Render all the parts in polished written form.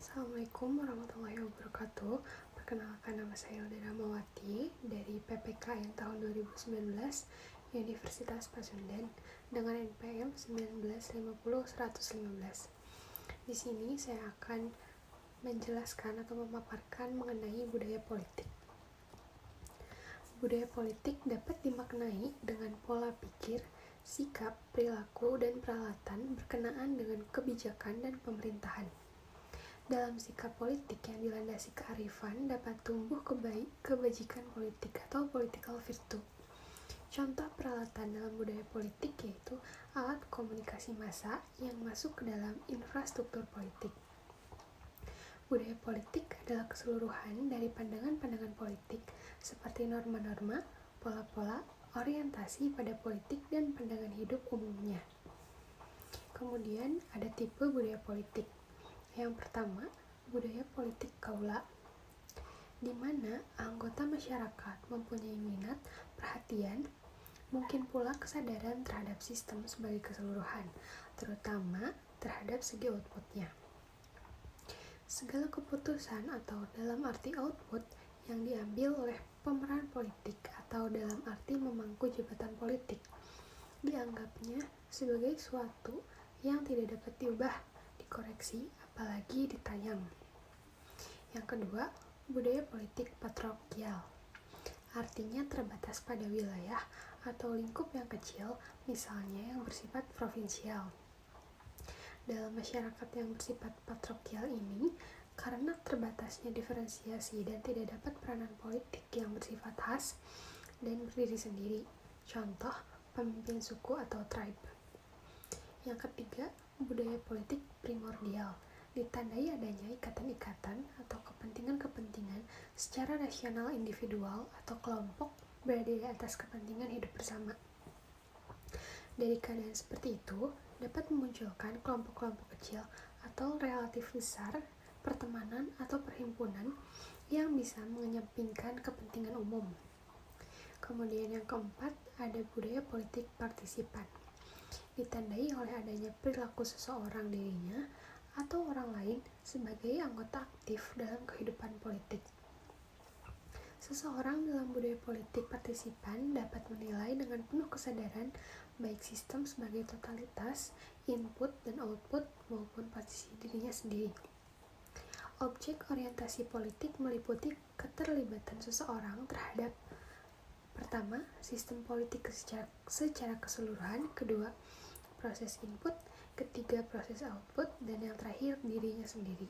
Assalamualaikum warahmatullahi wabarakatuh. Perkenalkan, nama saya Hilda Ramawati dari PPKN tahun 2019 Universitas Pasundan dengan NPM 1950-115. Di sini saya akan menjelaskan atau memaparkan mengenai budaya politik. Budaya politik dapat dimaknai dengan pola pikir, sikap, perilaku, dan peralatan berkenaan dengan kebijakan dan pemerintahan. Dalam sikap politik yang dilandasi kearifan dapat tumbuh kebajikan politik atau political virtue. Contoh peralatan dalam budaya politik yaitu alat komunikasi massa yang masuk ke dalam infrastruktur politik. Budaya politik adalah keseluruhan dari pandangan-pandangan politik seperti norma-norma, pola-pola, orientasi pada politik, dan pandangan hidup umumnya. Kemudian ada tipe budaya politik. Yang pertama, budaya politik kaula, di mana anggota masyarakat mempunyai minat, perhatian, mungkin pula kesadaran terhadap sistem sebagai keseluruhan, terutama terhadap segi outputnya. Segala keputusan atau dalam arti output yang diambil oleh pemeran politik atau dalam arti memangku jabatan politik, dianggapnya sebagai suatu yang tidak dapat diubah, dikoreksi, apalagi ditayang. Yang kedua, budaya politik patriarkial. Artinya terbatas pada wilayah atau lingkup yang kecil, misalnya yang bersifat provinsial. Dalam masyarakat yang bersifat patriarkial ini, karena terbatasnya diferensiasi dan tidak dapat peranan politik yang bersifat khas dan berdiri sendiri, contoh pemimpin suku atau tribe. Yang ketiga, budaya politik primordial, ditandai adanya ikatan-ikatan atau kepentingan-kepentingan secara rasional individual atau kelompok berada di atas kepentingan hidup bersama. Dari keadaan seperti itu, dapat memunculkan kelompok-kelompok kecil atau relatif besar, pertemanan atau perhimpunan yang bisa mengenyapingkan kepentingan umum. Kemudian yang keempat, ada budaya politik partisipan, ditandai oleh adanya perilaku seseorang dirinya atau orang lain sebagai anggota aktif dalam kehidupan politik. Seseorang dalam budaya politik partisipan dapat menilai dengan penuh kesadaran baik sistem sebagai totalitas, input dan output maupun posisi dirinya sendiri. Objek orientasi politik meliputi keterlibatan seseorang terhadap pertama, sistem politik secara keseluruhan, kedua, proses input, ketiga, proses output, dan yang terakhir, dirinya sendiri.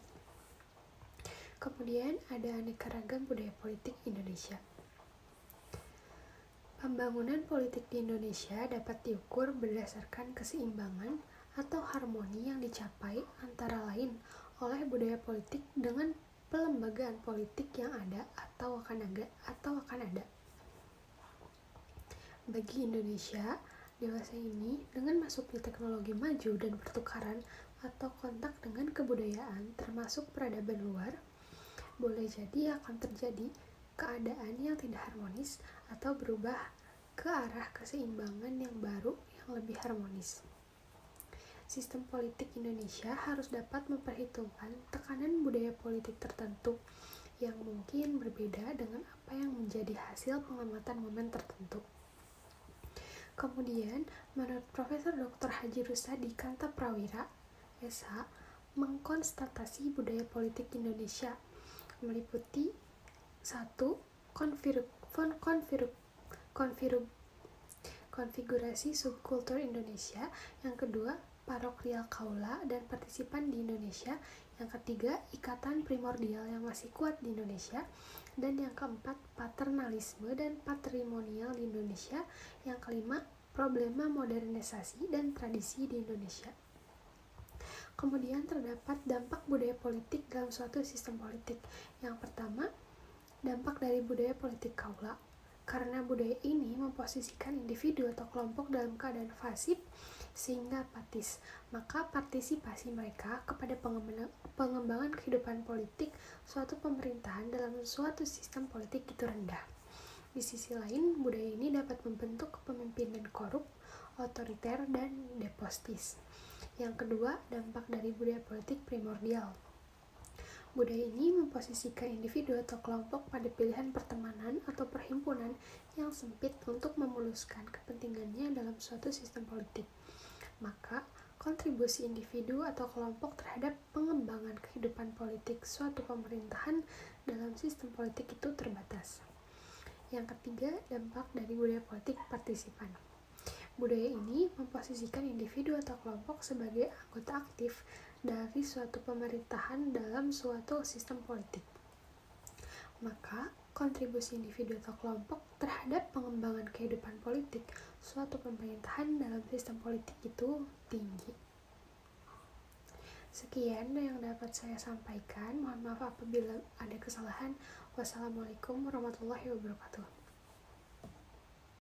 Kemudian ada aneka ragam budaya politik Indonesia. Pembangunan politik di Indonesia dapat diukur berdasarkan keseimbangan atau harmoni yang dicapai antara lain oleh budaya politik dengan pelembagaan politik yang ada atau akan ada. Bagi Indonesia dewasa ini, dengan masuknya teknologi maju dan pertukaran atau kontak dengan kebudayaan termasuk peradaban luar, boleh jadi akan terjadi keadaan yang tidak harmonis atau berubah ke arah keseimbangan yang baru yang lebih harmonis. Sistem politik Indonesia harus dapat memperhitungkan tekanan budaya politik tertentu yang mungkin berbeda dengan apa yang menjadi hasil pengamatan momen tertentu. Kemudian, menurut Profesor Dr. Haji Rusadi Kanta Prawira, SH, mengkonstatasi budaya politik Indonesia meliputi 1. Konfigurasi subkultur Indonesia, yang kedua, parokial kaula dan partisipan di Indonesia, yang ketiga, ikatan primordial yang masih kuat di Indonesia, dan yang keempat, paternalisme dan patrimonial di Indonesia, yang kelima, problema modernisasi dan tradisi di Indonesia. Kemudian terdapat dampak budaya politik dalam suatu sistem politik. Yang pertama, dampak dari budaya politik kaula. Karena budaya ini memposisikan individu atau kelompok dalam keadaan pasif sehingga apatis, maka partisipasi mereka kepada pengembangan kehidupan politik suatu pemerintahan dalam suatu sistem politik itu rendah. Di sisi lain, budaya ini dapat membentuk kepemimpinan korup, otoriter, dan despotis. Yang kedua, dampak dari budaya politik primordial. Budaya ini memposisikan individu atau kelompok pada pilihan pertemanan atau perhimpunan yang sempit untuk memuluskan kepentingannya dalam suatu sistem politik. Maka, kontribusi individu atau kelompok terhadap pengembangan kehidupan politik suatu pemerintahan dalam sistem politik itu terbatas. Yang ketiga, dampak dari budaya politik partisipan. Budaya ini memposisikan individu atau kelompok sebagai anggota aktif dari suatu pemerintahan dalam suatu sistem politik. Maka, kontribusi individu atau kelompok terhadap pengembangan kehidupan politik suatu pemerintahan dalam sistem politik itu tinggi. Sekian yang dapat saya sampaikan. Mohon maaf apabila ada kesalahan. Wassalamualaikum warahmatullahi wabarakatuh.